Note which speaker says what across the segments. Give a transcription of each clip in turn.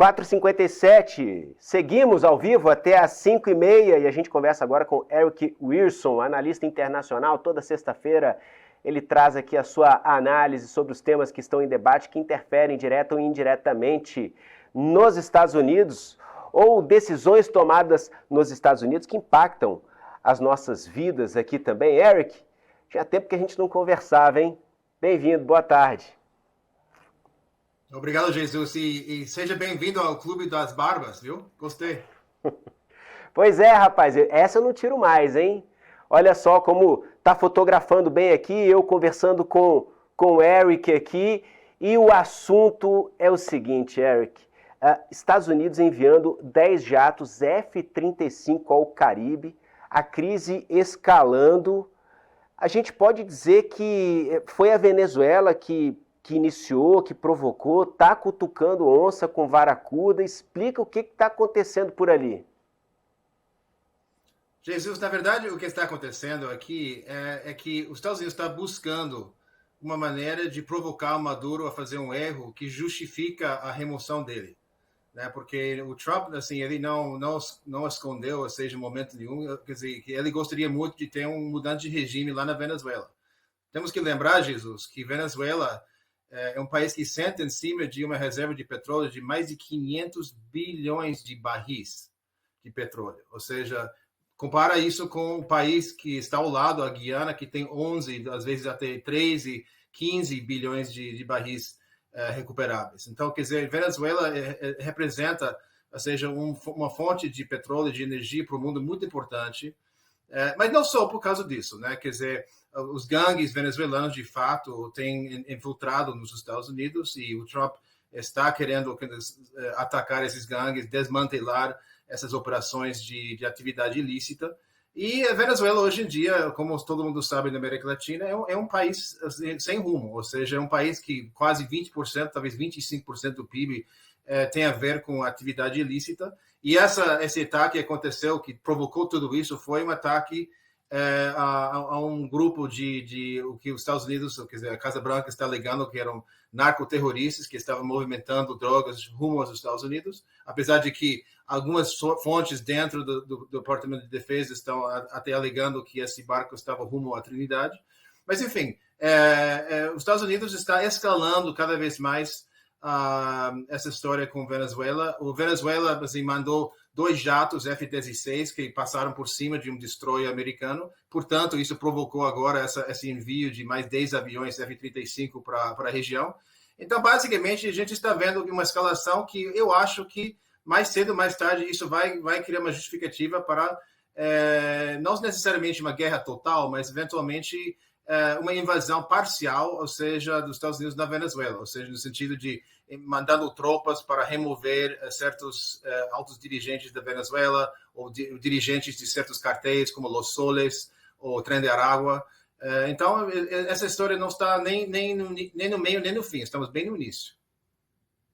Speaker 1: 4h57, seguimos ao vivo até às 5h30 e a gente conversa agora com Eric Wilson, analista internacional. Toda sexta-feira ele traz aqui a sua análise sobre os temas que estão em debate, que interferem direta ou indiretamente nos Estados Unidos, ou decisões tomadas nos Estados Unidos que impactam as nossas vidas aqui também. Eric, tinha tempo que a gente não conversava, hein? Bem-vindo, boa tarde.
Speaker 2: Obrigado, Jesus, e seja bem-vindo ao Clube das Barbas, viu? Gostei.
Speaker 1: Pois é, rapaz, essa eu não tiro mais, hein? Olha só como tá fotografando bem aqui, eu conversando com o Eric aqui, e o assunto é o seguinte, Eric, Estados Unidos enviando 10 jatos F-35 ao Caribe, a crise escalando. A gente pode dizer que foi a Venezuela que iniciou, que provocou, está cutucando onça com varacuda. Explica o que está acontecendo por ali.
Speaker 2: Jesus, na verdade, o que está acontecendo aqui é que os Estados Unidos estão buscando uma maneira de provocar o Maduro a fazer um erro que justifica a remoção dele, né? Porque o Trump, assim, ele não escondeu, ou seja, em momento nenhum, quer dizer, que ele gostaria muito de ter um mudança de regime lá na Venezuela. Temos que lembrar, Jesus, que Venezuela é um país que senta em cima de uma reserva de petróleo de mais de 500 bilhões de barris de petróleo. Ou seja, compara isso com um país que está ao lado, a Guiana, que tem 11, às vezes até 13, 15 bilhões de barris recuperáveis. Então, quer dizer, Venezuela representa, ou seja, uma fonte de petróleo e de energia para o mundo muito importante, mas não só por causa disso, né? Quer dizer, os gangues venezuelanos, de fato, têm infiltrado nos Estados Unidos e o Trump está querendo atacar esses gangues, desmantelar essas operações de atividade ilícita. E a Venezuela, hoje em dia, como todo mundo sabe na América Latina, é um país sem rumo, ou seja, é um país que quase 20%, talvez 25% do PIB tem a ver com atividade ilícita. E esse ataque que aconteceu, que provocou tudo isso, foi um ataque a um grupo de o que os Estados Unidos, quer dizer, a Casa Branca está alegando que eram narcoterroristas que estavam movimentando drogas rumo aos Estados Unidos, apesar de que algumas fontes dentro do Departamento de Defesa estão até alegando que esse barco estava rumo à Trinidade. Mas, enfim, os Estados Unidos está escalando cada vez mais essa história com Venezuela. O Venezuela, assim, mandou 2 jatos F-16 que passaram por cima de um destroyer americano. Portanto, isso provocou agora esse envio de mais 10 aviões F-35 para a região. Então, basicamente, a gente está vendo uma escalação que eu acho que mais cedo ou mais tarde isso vai criar uma justificativa para não necessariamente uma guerra total, mas eventualmente uma invasão parcial, ou seja, dos Estados Unidos na Venezuela, ou seja, no sentido de mandando tropas para remover certos altos dirigentes da Venezuela ou dirigentes de certos cartéis como Los Soles ou Tren de Aragua. Então, essa história não está nem no meio nem no fim, estamos bem no início.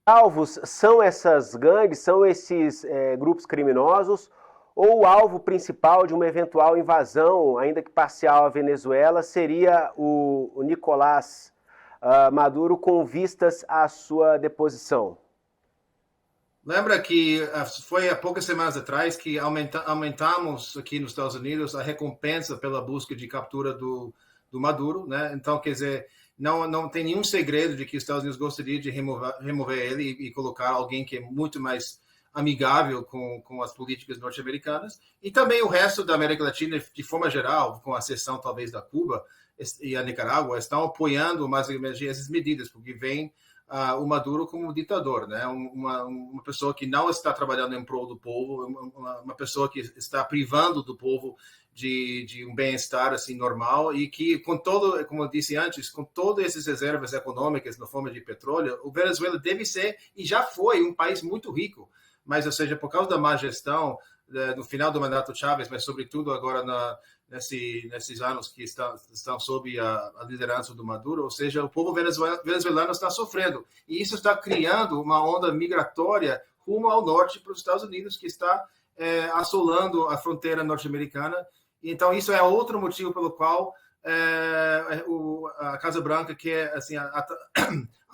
Speaker 1: Alvos são essas gangues, são esses grupos criminosos, ou o alvo principal de uma eventual invasão, ainda que parcial, à Venezuela, seria o Nicolás Maduro com vistas à sua deposição?
Speaker 2: Lembra que foi há poucas semanas atrás que aumentamos aqui nos Estados Unidos a recompensa pela busca de captura do Maduro, né? Então, quer dizer, não tem nenhum segredo de que os Estados Unidos gostaria de remover ele e colocar alguém que é muito mais amigável com as políticas norte-americanas, e também o resto da América Latina, de forma geral, com a exceção talvez da Cuba e a Nicarágua, estão apoiando mais essas medidas, porque vem o Maduro como ditador, né? Uma pessoa que não está trabalhando em prol do povo, uma pessoa que está privando do povo de um bem-estar assim normal, e que com todo, como eu disse antes, com todas essas reservas econômicas na forma de petróleo, o Venezuela deve ser e já foi um país muito rico. Mas, ou seja, por causa da má gestão no final do mandato Chávez, mas sobretudo agora nesses anos que estão sob a liderança do Maduro, ou seja, o povo venezuelano está sofrendo. E isso está criando uma onda migratória rumo ao norte para os Estados Unidos, que está assolando a fronteira norte-americana. Então, isso é outro motivo pelo qual a Casa Branca quer assim,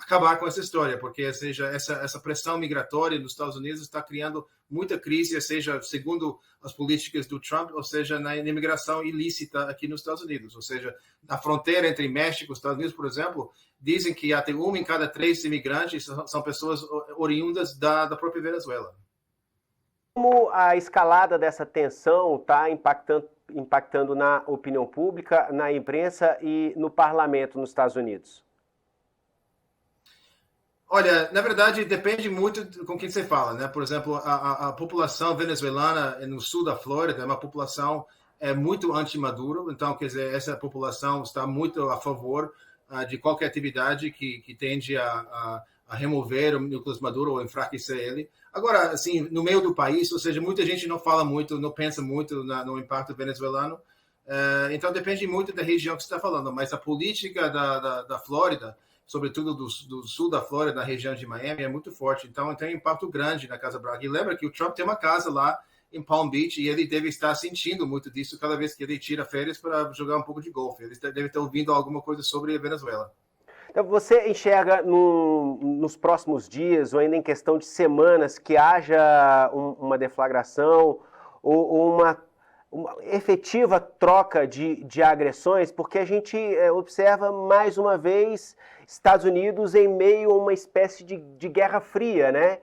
Speaker 2: acabar com essa história, porque seja essa pressão migratória nos Estados Unidos está criando muita crise, seja segundo as políticas do Trump, ou seja na imigração ilícita aqui nos Estados Unidos, ou seja, na fronteira entre México e Estados Unidos, por exemplo, dizem que até 1 em cada 3 imigrantes são pessoas oriundas da própria Venezuela.
Speaker 1: Como a escalada dessa tensão está impactando na opinião pública, na imprensa e no parlamento nos Estados Unidos?
Speaker 2: Olha, na verdade, depende muito com quem você fala, né? Por exemplo, a população venezuelana no sul da Flórida é uma população muito anti-Maduro, então, quer dizer, essa população está muito a favor de qualquer atividade que tende a remover o Nicolás Maduro ou enfraquecer ele. Agora, assim, no meio do país, ou seja, muita gente não fala muito, não pensa muito no impacto venezuelano, então depende muito da região que você está falando, mas a política da Flórida, sobretudo do sul da Flórida, na região de Miami, é muito forte. Então, tem um impacto grande na Casa Branca. E lembra que o Trump tem uma casa lá em Palm Beach e ele deve estar sentindo muito disso cada vez que ele tira férias para jogar um pouco de golfe. Ele deve estar ouvindo alguma coisa sobre a Venezuela.
Speaker 1: Então, você enxerga nos próximos dias, ou ainda em questão de semanas, que haja uma deflagração ou uma efetiva troca de agressões? Porque a gente observa, mais uma vez, Estados Unidos em meio a uma espécie de guerra fria, né?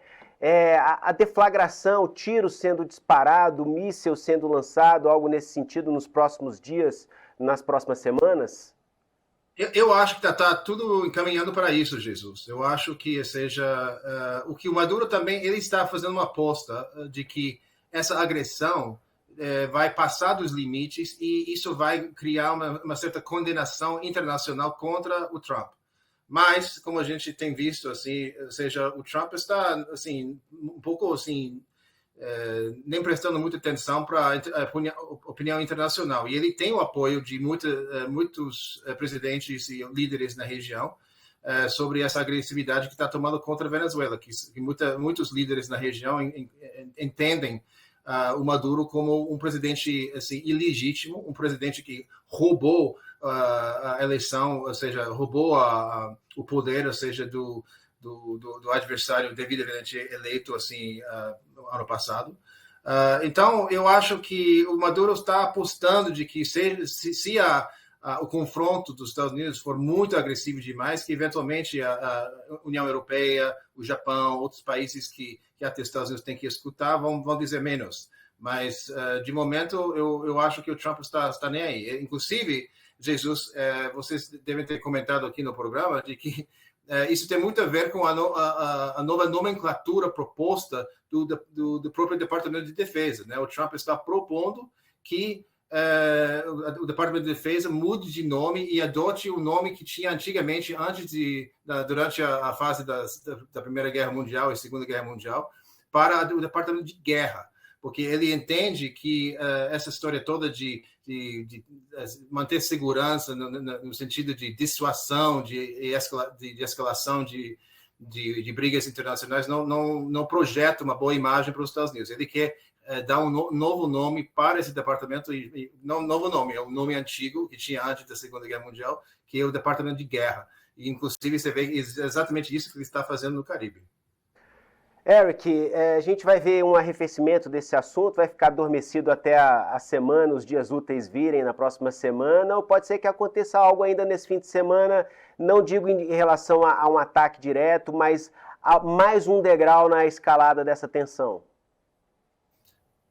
Speaker 1: A deflagração, tiros sendo disparado, míssil sendo lançado, algo nesse sentido nos próximos dias, nas próximas semanas?
Speaker 2: Eu acho que está tudo encaminhando para isso, Jesus. Eu acho que seja o que o Maduro também ele está fazendo uma aposta de que essa agressão vai passar dos limites e isso vai criar uma certa condenação internacional contra o Trump. Mas, como a gente tem visto, assim, ou seja, o Trump está assim um pouco assim nem prestando muita atenção para a opinião internacional. E ele tem o apoio de muitos presidentes e líderes na região sobre essa agressividade que está tomando contra a Venezuela, que muitos líderes na região entendem o Maduro como um presidente assim, ilegítimo, um presidente que roubou a eleição, ou seja, roubou o poder, ou seja, do adversário devidamente eleito assim no ano passado. Então, eu acho que o Maduro está apostando de que se o confronto dos Estados Unidos for muito agressivo demais, que eventualmente a União Europeia, o Japão, outros países que até os Estados Unidos têm que escutar vão dizer menos. Mas, de momento, eu acho que o Trump está nem aí. Inclusive, Jesus, vocês devem ter comentado aqui no programa de que isso tem muito a ver com a nova nomenclatura proposta do próprio Departamento de Defesa, né? O Trump está propondo que o Departamento de Defesa mude de nome e adote o nome que tinha antigamente, durante a fase da Primeira Guerra Mundial e Segunda Guerra Mundial, para o Departamento de Guerra, porque ele entende que essa história toda de manter segurança no sentido de dissuasão, de escalação de brigas internacionais, não projeta uma boa imagem para os Estados Unidos. Ele quer dar um novo nome para esse departamento, e não um novo nome, é um nome antigo que tinha antes da Segunda Guerra Mundial, que é o Departamento de Guerra. E, inclusive, você vê exatamente isso que ele está fazendo no Caribe.
Speaker 1: Eric, a gente vai ver um arrefecimento desse assunto, vai ficar adormecido até a semana, os dias úteis virem na próxima semana, ou pode ser que aconteça algo ainda nesse fim de semana, não digo em relação a um ataque direto, mas a mais um degrau na escalada dessa tensão?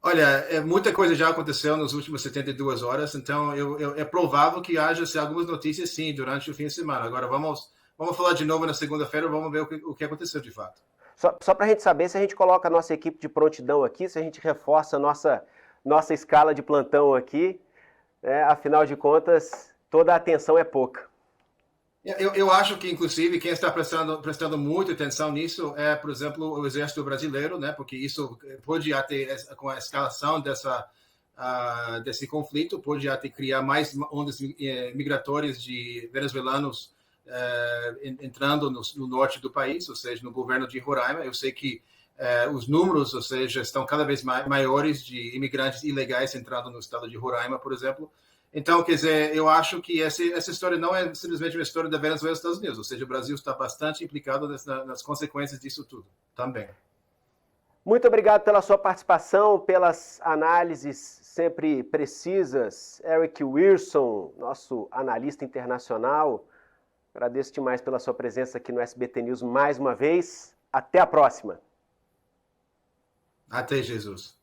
Speaker 2: Olha, muita coisa já aconteceu nas últimas 72 horas, então é provável que haja algumas notícias, sim, durante o fim de semana. Agora, vamos falar de novo na segunda-feira, vamos ver o que aconteceu de fato.
Speaker 1: Só para a gente saber se a gente coloca a nossa equipe de prontidão aqui, se a gente reforça a nossa escala de plantão aqui, afinal de contas, toda a atenção é pouca.
Speaker 2: Eu acho que, inclusive, quem está prestando muita atenção nisso é, por exemplo, o Exército Brasileiro, né? Porque isso pode até, com a escalação desse conflito, pode até criar mais ondas migratórias de venezuelanos entrando no norte do país, ou seja, no governo de Roraima. Eu sei que os números, ou seja, estão cada vez maiores de imigrantes ilegais entrando no estado de Roraima, por exemplo. Então, quer dizer, eu acho que essa história não é simplesmente uma história da Venezuela e dos Estados Unidos, ou seja, o Brasil está bastante implicado nas consequências disso tudo também.
Speaker 1: Muito obrigado pela sua participação, pelas análises sempre precisas. Eric Wilson, nosso analista internacional, agradeço demais pela sua presença aqui no SBT News mais uma vez. Até a próxima.
Speaker 2: Até Jesus.